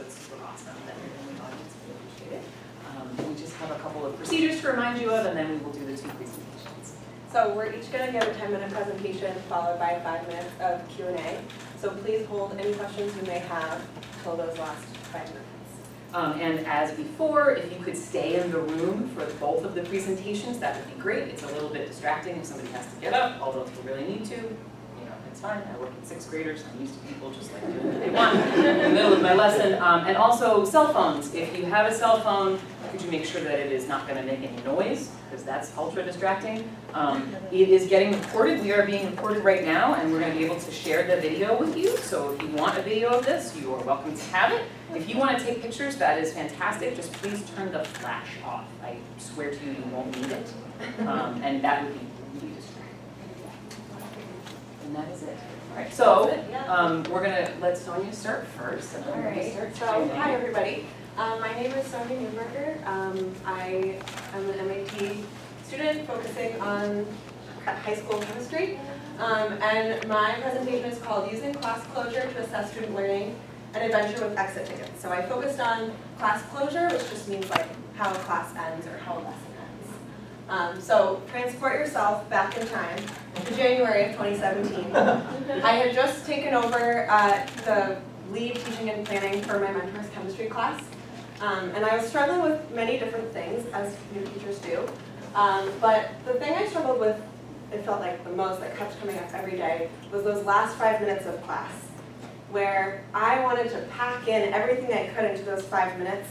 it's super awesome that you're in the audience. We appreciate it. We just have a couple of procedures to remind you of, and then we will do the 2 presentations. So we're each going to give a 10-minute presentation followed by 5 minutes of Q&A. So please hold any questions you may have until those last 5 minutes. And as before, if you could stay in the room for both of the presentations, that would be great. It's a little bit distracting if somebody has to get up, although if you really need to, you know, it's fine. I work with 6th graders. I'm used to people just like doing what they want in the middle of my lesson. And also cell phones. If you have a cell phone, could you make sure that it is not going to make any noise, because that's ultra distracting. It is getting recorded. We are being recorded right now, and we're going to be able to share the video with you. So if you want a video of this, you are welcome to have it. If you want to take pictures, that is fantastic. Just please turn the flash off. I swear to you, you won't need it. And that would be really distracting. And that is it. All right, so we're going to let Sonia start first. And All right, so hi everybody. My name is Sonia Neuburger. I am an MIT student focusing on high school chemistry. And my presentation is called Using Class Closure to Assess Student Learning, an Adventure with Exit Tickets. So I focused on class closure, which just means like how a class ends or how a lesson ends. So transport yourself back in time to January of 2017. I had just taken over the lead teaching and planning for my mentor's chemistry class. And I was struggling with many different things, as new teachers do. But the thing I struggled with, it felt like the most, that kept coming up every day, was those last 5 minutes of class, where I wanted to pack in everything I could into those 5 minutes,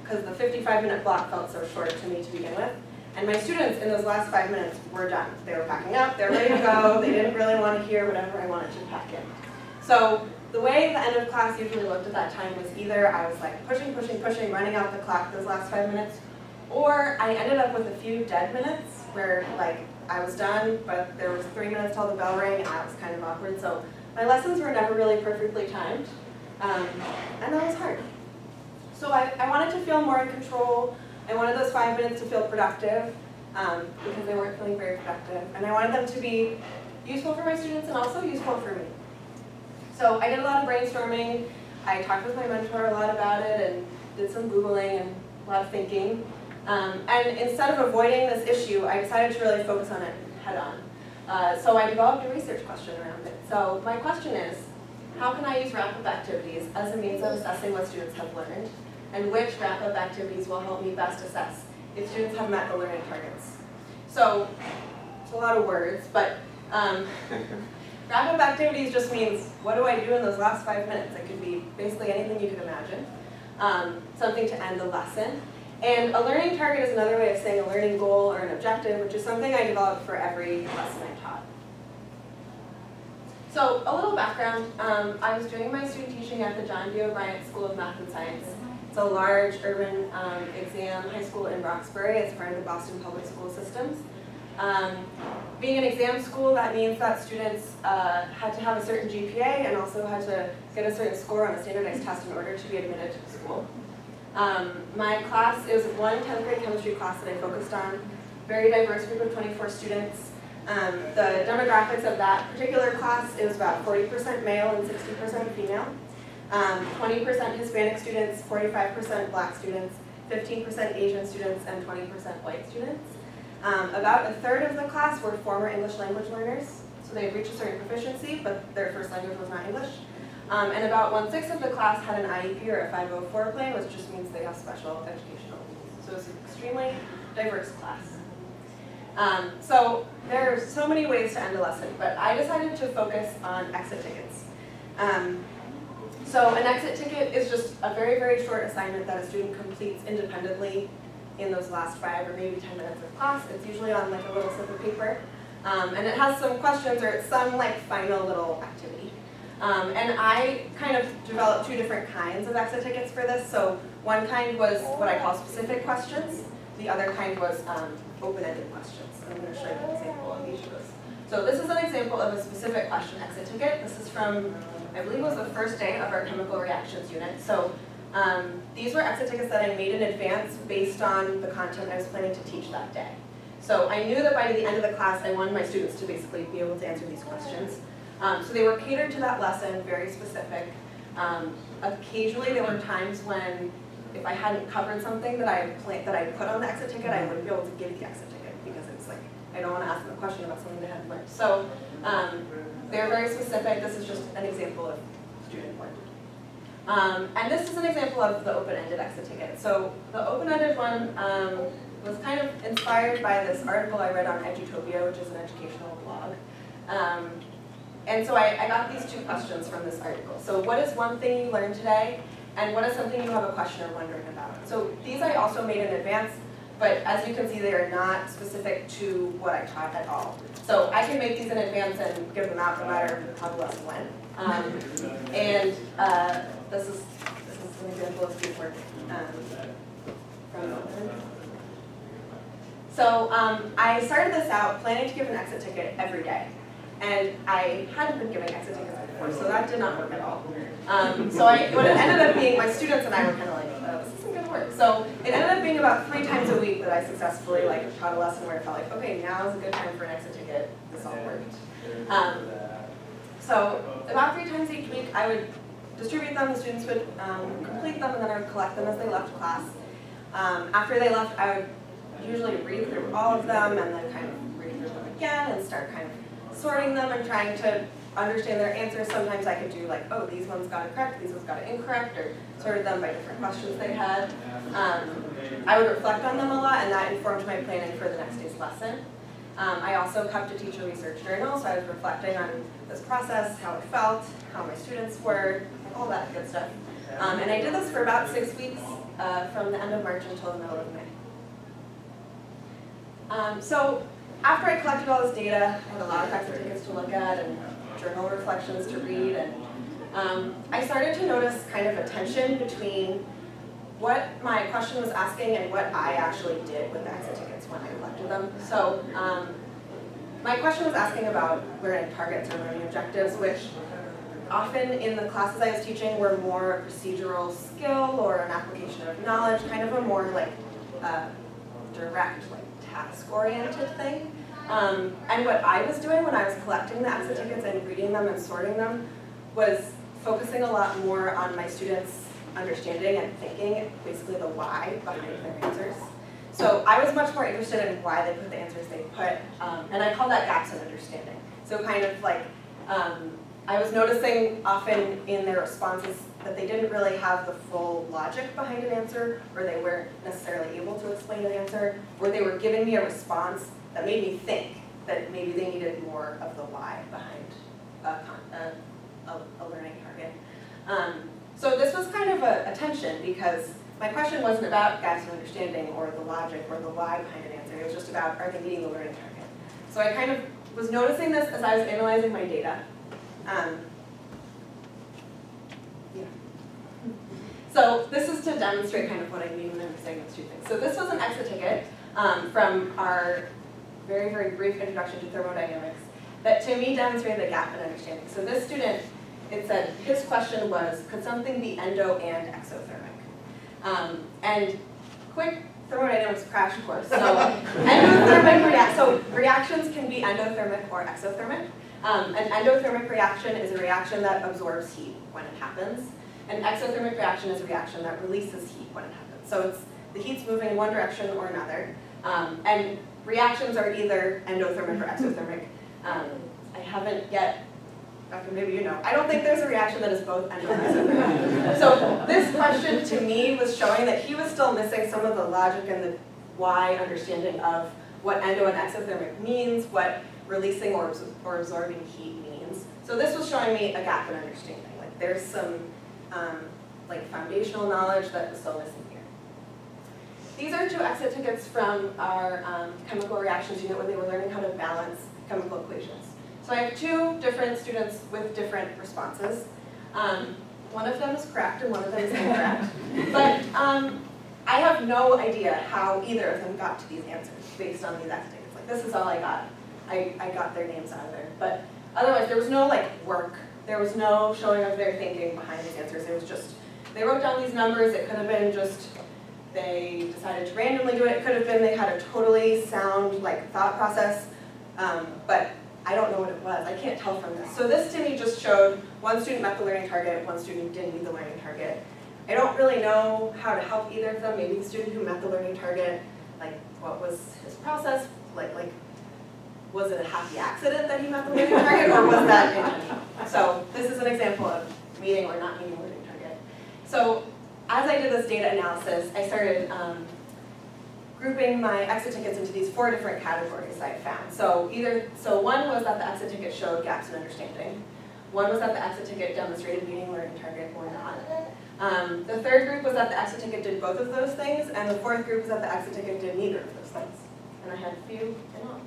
because the 55-minute block felt so short to me to begin with. And my students in those last 5 minutes were done. They were packing up, they were ready to go, they didn't really want to hear whatever I wanted to pack in. So the way the end of class usually looked at that time was either I was like pushing, running out the clock those last 5 minutes, or I ended up with a few dead minutes where like I was done, but there was 3 minutes till the bell rang, and that was kind of awkward. So my lessons were never really perfectly timed, and that was hard. So I wanted to feel more in control. I wanted those 5 minutes to feel productive, because they weren't feeling very productive, and I wanted them to be useful for my students and also useful for me. So I did a lot of brainstorming. I talked with my mentor a lot about it and did some Googling and a lot of thinking. And instead of avoiding this issue, I decided to really focus on it head on. So I developed a research question around it. So my question is, how can I use wrap-up activities as a means of assessing what students have learned? And which wrap-up activities will help me best assess if students have met the learning targets? So it's a lot of words, but wrap-up activities just means, what do I do in those last 5 minutes? It could be basically anything you could imagine. Something to end the lesson. And a learning target is another way of saying a learning goal or an objective, which is something I developed for every lesson I taught. So a little background, I was doing my student teaching at the John D. O'Brien School of Math and Science. It's a large urban exam high school in Roxbury. It's part of the Boston Public School Systems. Being an exam school, that means that students had to have a certain GPA and also had to get a certain score on a standardized test in order to be admitted to the school. My class, it was one 10th grade chemistry class that I focused on, very diverse group of 24 students. The demographics of that particular class, it was about 40% male and 60% female. 20% Hispanic students, 45% black students, 15% Asian students, and 20% white students. About a third of the class were former English language learners, so they had reached a certain proficiency, but their first language was not English. And about 1/6 of the class had an IEP or a 504 plan, which just means they have special educational needs. So it's an extremely diverse class. So there are so many ways to end a lesson, but I decided to focus on exit tickets. So an exit ticket is just a very, very short assignment that a student completes independently in those last 5 or maybe 10 minutes of class. It's usually on like a little slip of paper. And it has some questions or it's some like final little activity. And I kind of developed 2 different kinds of exit tickets for this. So one kind was what I call specific questions. The other kind was open-ended questions. I'm going to show you an example of each of those. So this is an example of a specific question exit ticket. This is from, I believe it was the first day of our chemical reactions unit. So these were exit tickets that I made in advance based on the content I was planning to teach that day. So I knew that by the end of the class, I wanted my students to basically be able to answer these questions. So they were catered to that lesson, very specific. occasionally there were times when if I hadn't covered something that I put on the exit ticket, I wouldn't be able to give the exit ticket because it's like, I don't want to ask them a question about something they hadn't learned. So they're very specific. This is just an example of student work. And this is an example of the open-ended exit ticket. So the open-ended one was kind of inspired by this article I read on Edutopia, which is an educational blog. And so I got these two questions from this article. So what is one thing you learned today? And what is something you have a question or wondering about? So these I also made in advance, but as you can see, they are not specific to what I taught at all. So I can make these in advance and give them out no matter how the lesson went. This is an example of student work from Open. So I started this out planning to give an exit ticket every day. And I hadn't been giving exit tickets before, so that did not work at all. What it ended up being, my students and I were kind of like, oh, this isn't going to work. So it ended up being about 3 times a week that I successfully taught a lesson where I felt like, okay, now is a good time for an exit ticket. This all worked. So about 3 times each week, I would distribute them, the students would complete them, and then I would collect them as they left class. After they left, I would usually read through all of them and then kind of read through them again and start kind of sorting them and trying to understand their answers. Sometimes I could do like, oh, these ones got it correct, these ones got it incorrect, or sorted them by different questions they had. I would reflect on them a lot, and that informed my planning for the next day's lesson. I also kept a teacher research journal, so I was reflecting on this process, how it felt, how my students were, all that good stuff. And I did this for about 6 weeks, from the end of March until the middle of May. So after I collected all this data, I had a lot of exit tickets to look at and journal reflections to read, and I started to notice kind of a tension between what my question was asking and what I actually did with the exit tickets when I collected them. So my question was asking about learning targets or learning objectives, which often in the classes I was teaching were more a procedural skill or an application of knowledge, kind of a more like direct, task-oriented thing. And what I was doing when I was collecting the exit tickets and reading them and sorting them was focusing a lot more on my students' understanding and thinking, basically the why behind their answers. So I was much more interested in why they put the answers they put, and I call that gaps in understanding. So kind of like, I was noticing often in their responses that they didn't really have the full logic behind an answer, or they weren't necessarily able to explain an answer, or they were giving me a response that made me think that maybe they needed more of the why behind a learning target. So this was kind of a tension, because my question wasn't about gaps in understanding or the logic or the why behind an answer. It was just about, are they meeting the learning target? So I kind of was noticing this as I was analyzing my data. So this is to demonstrate kind of what I mean when I'm saying those two things. So this was an exit ticket from our very, very brief introduction to thermodynamics that to me demonstrated a gap in understanding. So this student, it said, his question was, could something be endo and exothermic? And quick thermodynamics crash course. So so reactions can be endothermic or exothermic. An endothermic reaction is a reaction that absorbs heat when it happens. An exothermic reaction is a reaction that releases heat when it happens. So it's the heat's moving in one direction or another. And reactions are either endothermic or exothermic. I haven't yet, maybe you know, I don't think there's a reaction that is both endo and exothermic. So this question to me was showing that he was still missing some of the logic and the why understanding of what endo and exothermic means, what releasing or absorbing heat means. So this was showing me a gap in understanding. Like there's some foundational knowledge that was still missing here. These are 2 exit tickets from our chemical reactions unit when they were learning how to balance chemical equations. So I have 2 different students with different responses. One of them is correct and one of them is incorrect. But I have no idea how either of them got to these answers based on these exit tickets. Like this is all I got. I got their names out of there. But otherwise, there was no work. There was no showing of their thinking behind these answers. It was just, they wrote down these numbers. It could have been just, they decided to randomly do it. It could have been they had a totally sound thought process. But I don't know what it was. I can't tell from this. So this to me just showed one student met the learning target, one student didn't meet the learning target. I don't really know how to help either of them. Maybe the student who met the learning target, like what was his process? Like was it a happy accident that he met the learning target, or was that intentional? So this is an example of meeting or not meeting the learning target. So as I did this data analysis, I started grouping my exit tickets into these 4 different categories I found. So one was that the exit ticket showed gaps in understanding. One was that the exit ticket demonstrated meeting learning target or not. The third group was that the exit ticket did both of those things, and the fourth group was that the exit ticket did neither of those things. And I had a few in all.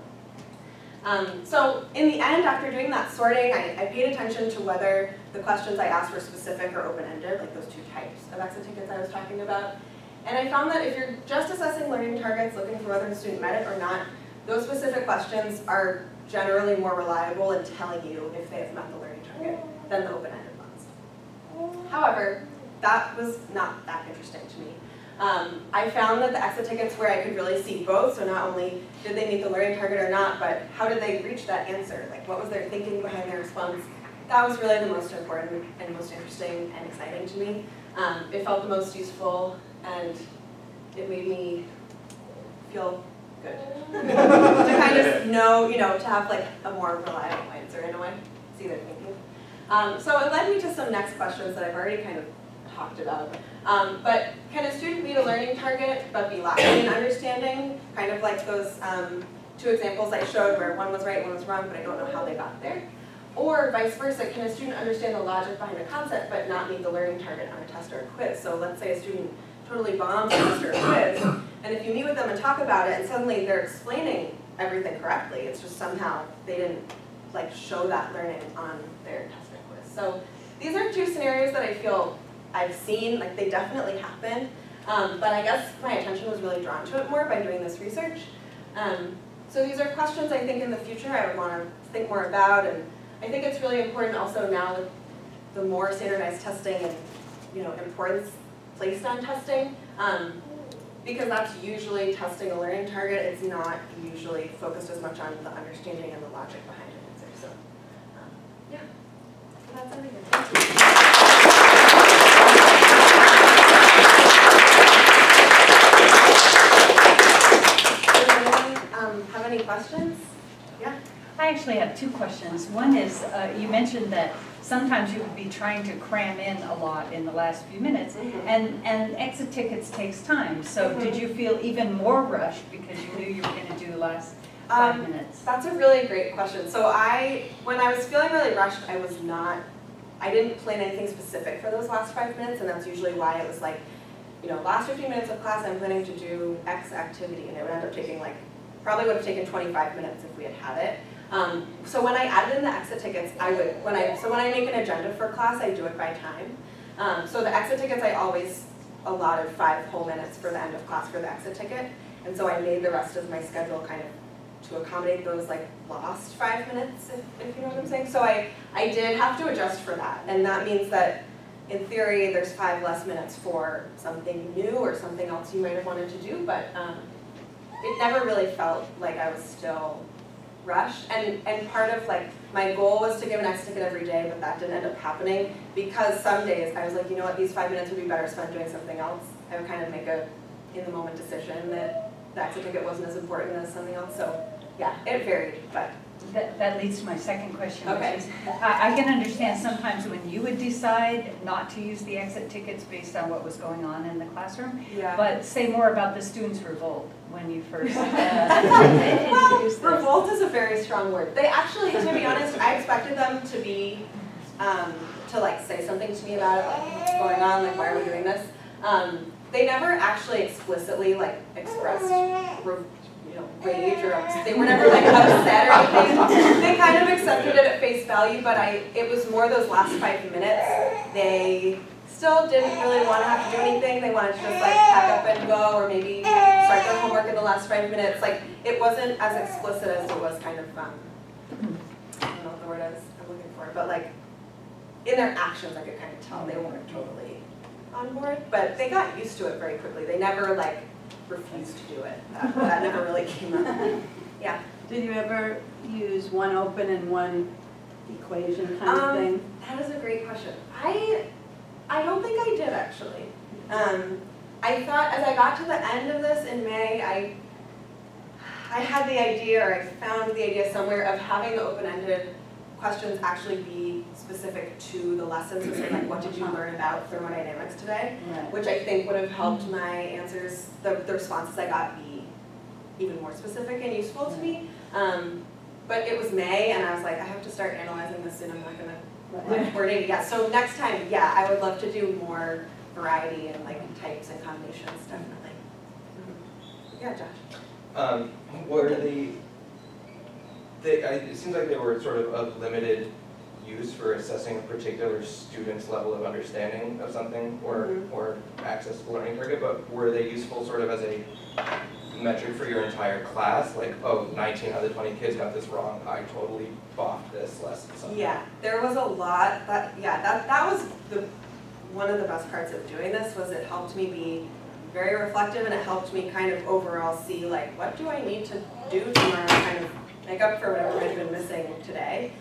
So in the end, after doing that sorting, I paid attention to whether the questions I asked were specific or open-ended, like those 2 types of exit tickets I was talking about. And I found that if you're just assessing learning targets, looking for whether the student met it or not, those specific questions are generally more reliable in telling you if they have met the learning target than the open-ended ones. However, that was not that interesting to me. I found that the exit tickets where I could really see both, so not only did they meet the learning target or not, but how did they reach that answer? Like, what was their thinking behind their response? That was really the most important and most interesting and exciting to me. It felt the most useful, and it made me feel good. To kind of know, to have like a more reliable answer in a way, see their thinking. So it led me to some next questions that I've already kind of talked about. But can a student meet a learning target but be lacking in understanding? Kind of like those 2 examples I showed where one was right, one was wrong, but I don't know how they got there. Or vice versa, can a student understand the logic behind a concept but not meet the learning target on a test or a quiz? So let's say a student totally bombs a test or a quiz, and if you meet with them and talk about it, and suddenly they're explaining everything correctly, it's just somehow they didn't like show that learning on their test or quiz. So these are 2 scenarios that I feel I've seen, like they definitely happen, but I guess my attention was really drawn to it more by doing this research. So these are questions I think in the future I would want to think more about, and I think it's really important also now with the more standardized testing and importance placed on testing, because that's usually testing a learning target. It's not usually focused as much on the understanding and the logic behind an answer. So yeah, so that's everything. Thank you. Have any questions? Yeah? I actually have 2 questions. One is, you mentioned that sometimes you would be trying to cram in a lot in the last few minutes, and exit tickets takes time. So did you feel even more rushed because you knew you were going to do the last 5 minutes? That's a really great question. So when I was feeling really rushed, I didn't plan anything specific for those last 5 minutes, and that's usually why it was like, last 15 minutes of class I'm planning to do X activity, and it would end up taking probably would have taken 25 minutes if we had had it. So when I added in the exit tickets, when I make an agenda for class, I do it by time. So the exit tickets, I always allotted 5 whole minutes for the end of class for the exit ticket, and so I made the rest of my schedule kind of to accommodate those lost 5 minutes, if you know what I'm saying. So I did have to adjust for that, and that means that in theory there's 5 less minutes for something new or something else you might have wanted to do, but it never really felt like I was still rushed, and part of my goal was to give an exit ticket every day, but that didn't end up happening because some days I was like, you know what, these 5 minutes would be better spent doing something else. I would kind of make a in-the-moment decision that the exit ticket wasn't as important as something else. So yeah, it varied, but. That leads to my second question, okay. Which is, I can understand sometimes when you would decide not to use the exit tickets based on what was going on in the classroom, Yeah. But say more about the students' revolt when you first introduced Well, this. revolt is a very strong word. They actually, to be honest, I expected them to be, to say something to me about it, what's going on, why are we doing this? They never actually explicitly expressed rage or they were never upset or anything. They kind of accepted it at face value, but it was more those last 5 minutes. They still didn't really want to have to do anything. They wanted to just pack up and go, or maybe start their homework in the last 5 minutes. It wasn't as explicit as it was kind of I don't know what the word is I'm looking for, but in their actions I could kind of tell they weren't totally on board, but they got used to it very quickly. They never refused to do it. That never really came up. Yeah. Did you ever use one open and one equation kind of thing? That is a great question. I don't think I did actually. I thought as I got to the end of this in May, I had the idea, or I found the idea somewhere, of having the open-ended questions actually be specific to the lessons. So say, like, what did you learn about thermodynamics today? Right. Which I think would have helped my answers, the responses I got, be even more specific and useful to me. But it was May, and I was like, I have to start analyzing this soon. I'm not gonna coordinate it yet. So next time, yeah, I would love to do more variety and like types and combinations, definitely. Yeah, Josh. Were it seems like they were sort of limited use for assessing a particular student's level of understanding of something or access to learning target, but were they useful sort of as a metric for your entire class? Like, oh, 19 out of the 20 kids got this wrong, I totally boffed this lesson. Yeah, there was a lot that was one of the best parts of doing this. Was it helped me be very reflective, and it helped me kind of overall see, like, what do I need to do tomorrow to kind of make up for whatever I've been missing today.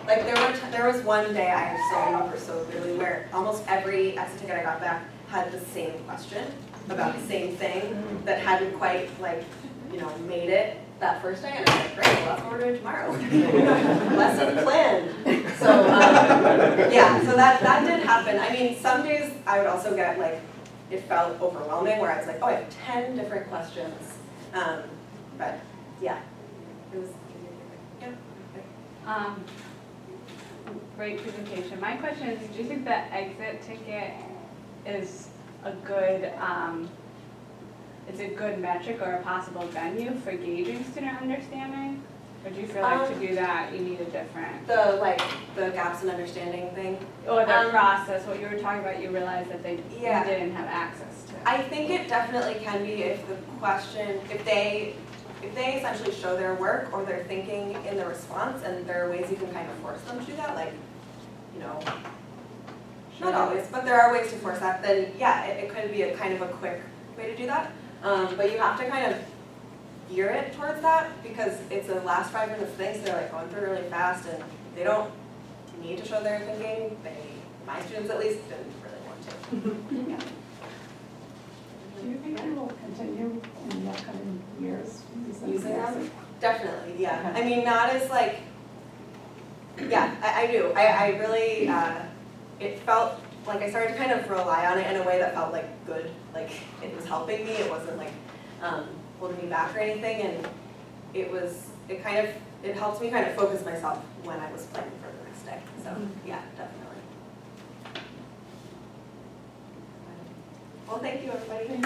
Like there was one day I still remember so clearly where almost every exit ticket I got back had the same question about the same thing that hadn't quite, like, you know, made it that first day, and I was like, great, well, that's what we're doing tomorrow. Lesson planned. So yeah, so that did happen. I mean, some days I would also get, like, it felt overwhelming where I was like, oh, I have 10 different questions. But yeah, it was, yeah. Great presentation. My question is, do you think that exit ticket is a good, it's a good metric or a possible venue for gauging student understanding? Or do you feel like to do that you need a different? The gaps in understanding thing? Or the process, what you were talking about, you realized that they yeah. didn't have access to. I think it definitely can be if the question, if they essentially show their work or their thinking in the response, and there are ways you can kind of force them to do that, like, you know, not always, but there are ways to force that, then yeah, it could be a kind of a quick way to do that. But you have to kind of gear it towards that, because it's a last 5 minutes thing, so they're like going through really fast, and they don't need to show their thinking. My students at least didn't really want to. Yeah. Do you think it will continue in the upcoming years? Using them? Definitely, yeah. I mean, not as like, yeah, I do. I really, it felt like I started to kind of rely on it in a way that felt like good, like it was helping me. It wasn't like holding me back or anything, and it helped me kind of focus myself when I was planning for the next day. So yeah, definitely. Well, thank you, everybody.